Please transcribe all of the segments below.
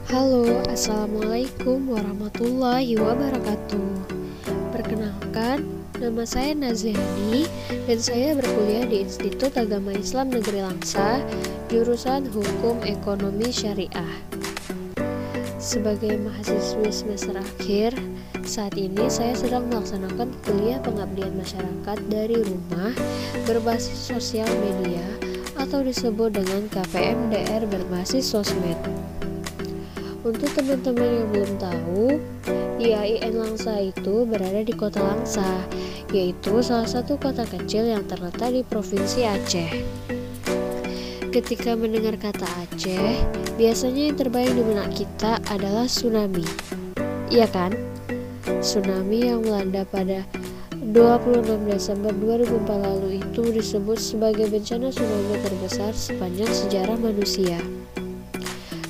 Halo, Assalamualaikum warahmatullahi wabarakatuh. Perkenalkan, nama saya Nazihani dan saya berkuliah di Institut Agama Islam Negeri Langsa, jurusan Hukum Ekonomi Syariah. Sebagai mahasiswi semester akhir, saat ini saya sedang melaksanakan kuliah pengabdian masyarakat dari rumah berbasis sosial media atau disebut dengan KPMDR berbasis sosmed. Untuk teman-teman yang belum tahu, IAIN Langsa itu berada di kota Langsa, yaitu salah satu kota kecil yang terletak di Provinsi Aceh. Ketika mendengar kata Aceh, biasanya yang terbayang di benak kita adalah tsunami. Iya kan? Tsunami yang melanda pada 26 Desember 2004 lalu itu disebut sebagai bencana tsunami terbesar sepanjang sejarah manusia.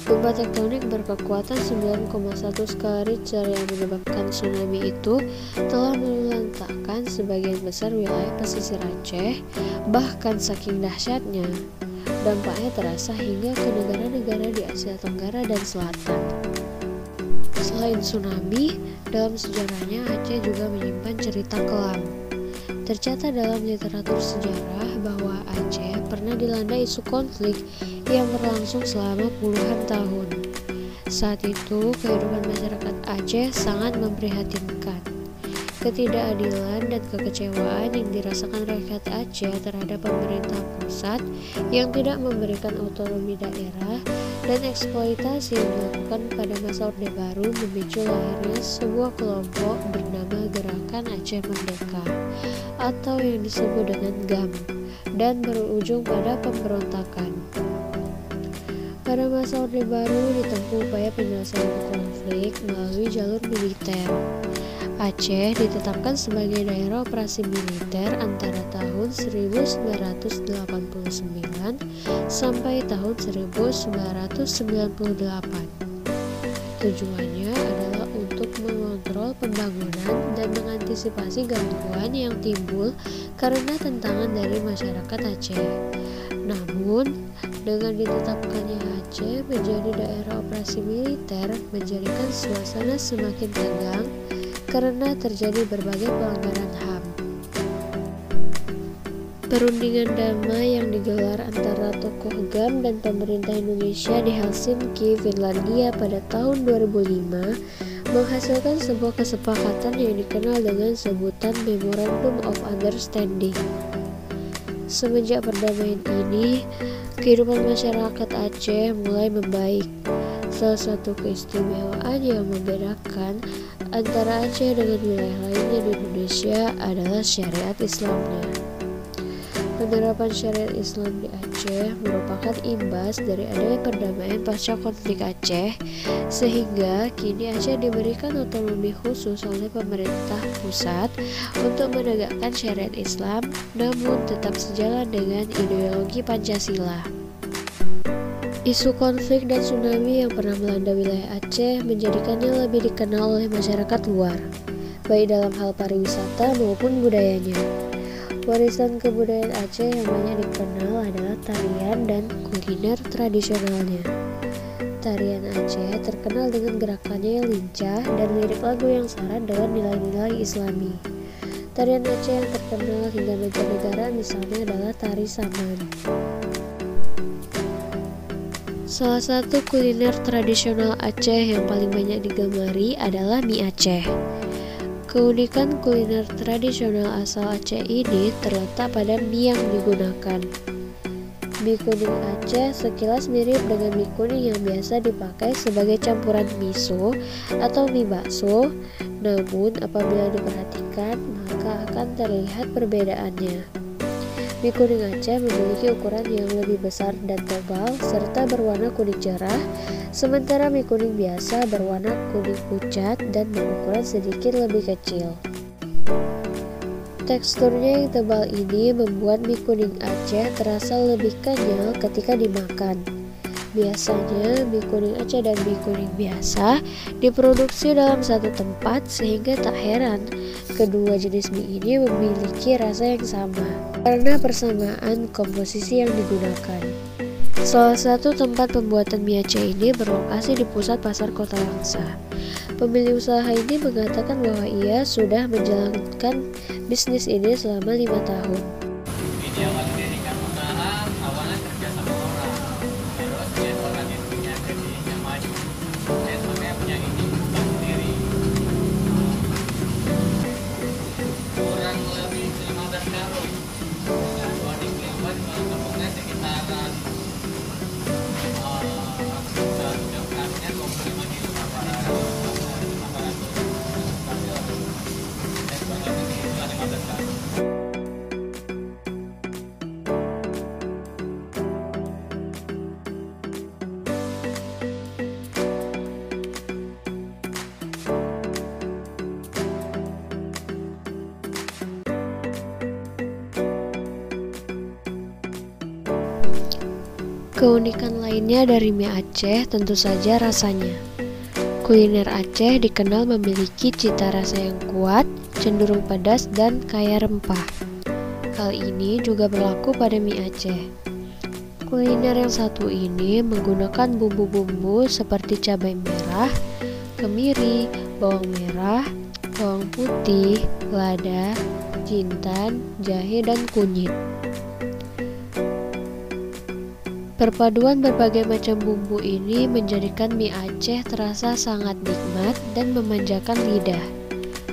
Gempa tektonik berkekuatan 9,1 skala Richter yang menyebabkan tsunami itu telah melantakkan sebagian besar wilayah pesisir Aceh. Bahkan saking dahsyatnya, dampaknya terasa hingga ke negara-negara di Asia Tenggara dan Selatan. Selain tsunami, dalam sejarahnya Aceh juga menyimpan cerita kelam. Tercatat dalam literatur sejarah bahwa Aceh pernah dilanda isu konflik yang berlangsung selama puluhan tahun. Saat itu, kehidupan masyarakat Aceh sangat memprihatinkan. Ketidakadilan dan kekecewaan yang dirasakan rakyat Aceh terhadap pemerintah pusat yang tidak memberikan otonomi daerah dan eksploitasi yang dilakukan pada masa Orde Baru memicu lahirnya sebuah kelompok bernama Gerakan Aceh Merdeka atau yang disebut dengan GAM dan berujung pada pemberontakan. Pada masa Orde Baru ditempuh upaya penyelesaian konflik melalui jalur militer. Aceh ditetapkan sebagai daerah operasi militer antara tahun 1989 sampai tahun 1998. Tujuannya adalah untuk mengontrol pembangunan dan mengantisipasi gangguan yang timbul karena tentangan dari masyarakat Aceh. Namun, dengan ditetapkannya Aceh menjadi daerah operasi militer menjadikan suasana semakin tegang karena terjadi berbagai pelanggaran HAM. Perundingan damai yang digelar antara tokoh GAM dan pemerintah Indonesia di Helsinki, Finlandia pada tahun 2005 menghasilkan sebuah kesepakatan yang dikenal dengan sebutan Memorandum of Understanding. Semenjak perdamaian ini, kehidupan masyarakat Aceh mulai membaik. Salah satu keistimewaan yang membedakan antara Aceh dengan wilayah lainnya di Indonesia adalah syariat Islamnya. Penerapan syariat Islam di Aceh merupakan imbas dari adanya perdamaian pasca konflik Aceh, sehingga kini Aceh diberikan otonomi khusus oleh pemerintah pusat untuk menegakkan syariat Islam, namun tetap sejalan dengan ideologi Pancasila. Isu konflik dan tsunami yang pernah melanda wilayah Aceh menjadikannya lebih dikenal oleh masyarakat luar, baik dalam hal pariwisata maupun budayanya. Warisan kebudayaan Aceh yang banyak dikenal adalah tarian dan kuliner tradisionalnya. Tarian Aceh terkenal dengan gerakannya yang lincah dan lirik lagu yang syarat dengan nilai-nilai Islami. Tarian Aceh yang terkenal hingga mancanegara misalnya adalah tari Saman. Salah satu kuliner tradisional Aceh yang paling banyak digemari adalah mie Aceh. Keunikan kuliner tradisional asal Aceh ini terletak pada mie yang digunakan. Mie kuning Aceh sekilas mirip dengan mie kuning yang biasa dipakai sebagai campuran miso atau mie bakso, namun apabila diperhatikan maka akan terlihat perbedaannya. Mie kuning Aceh memiliki ukuran yang lebih besar dan tebal serta berwarna kuning cerah, sementara mie kuning biasa berwarna kuning pucat dan berukuran sedikit lebih kecil. Teksturnya yang tebal ini membuat mie kuning Aceh terasa lebih kenyal ketika dimakan. Biasanya mie kuning Aceh dan mie kuning biasa diproduksi dalam satu tempat sehingga tak heran kedua jenis mie ini memiliki rasa yang sama karena persamaan komposisi yang digunakan. Salah satu tempat pembuatan mie Aceh ini berlokasi di pusat pasar Kota Langsa. Pemilik usaha ini mengatakan bahwa ia sudah menjalankan bisnis ini selama 5 tahun. Ini awal dirikan usaha, awalnya kerja sama orang. Terus dia orang yang punya gajinya maju. Saya sebenarnya punya ini usaha sendiri. Kurang lebih 15 karung. Dua di Kliwon, kalau tepungnya sekitaran setiap karungnya 25 kilo apa. Keunikan lainnya dari mie Aceh tentu saja rasanya. Kuliner Aceh dikenal memiliki cita rasa yang kuat, cenderung pedas, dan kaya rempah. Hal ini juga berlaku pada mie Aceh. Kuliner yang satu ini menggunakan bumbu-bumbu seperti cabai merah, kemiri, bawang merah, bawang putih, lada, jintan, jahe, dan kunyit. Perpaduan berbagai macam bumbu ini menjadikan mie Aceh terasa sangat nikmat dan memanjakan lidah.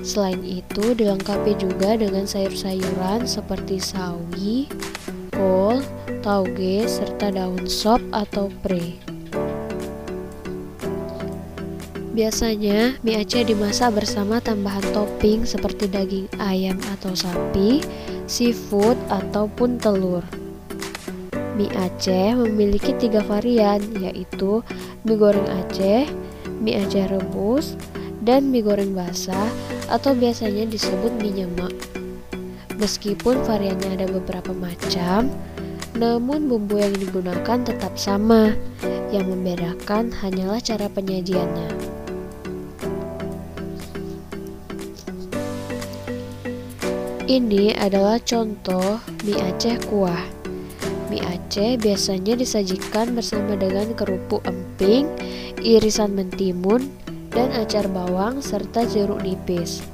Selain itu, dilengkapi juga dengan sayur-sayuran seperti sawi, kol, tauge, serta daun sop atau pre. Biasanya, mie Aceh dimasak bersama tambahan topping seperti daging ayam atau sapi, seafood, ataupun telur. Mie Aceh memiliki 3 varian, yaitu mie goreng Aceh, mie Aceh rebus, dan mie goreng basah atau biasanya disebut mie nyemek. Meskipun variannya ada beberapa macam, namun bumbu yang digunakan tetap sama. Yang membedakan hanyalah cara penyajiannya. Ini adalah contoh mie Aceh kuah. Mie Aceh biasanya disajikan bersama dengan kerupuk emping, irisan mentimun, dan acar bawang serta jeruk nipis.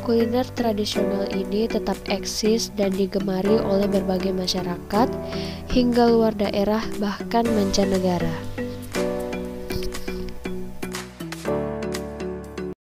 Kuliner tradisional ini tetap eksis dan digemari oleh berbagai masyarakat hingga luar daerah bahkan mancanegara.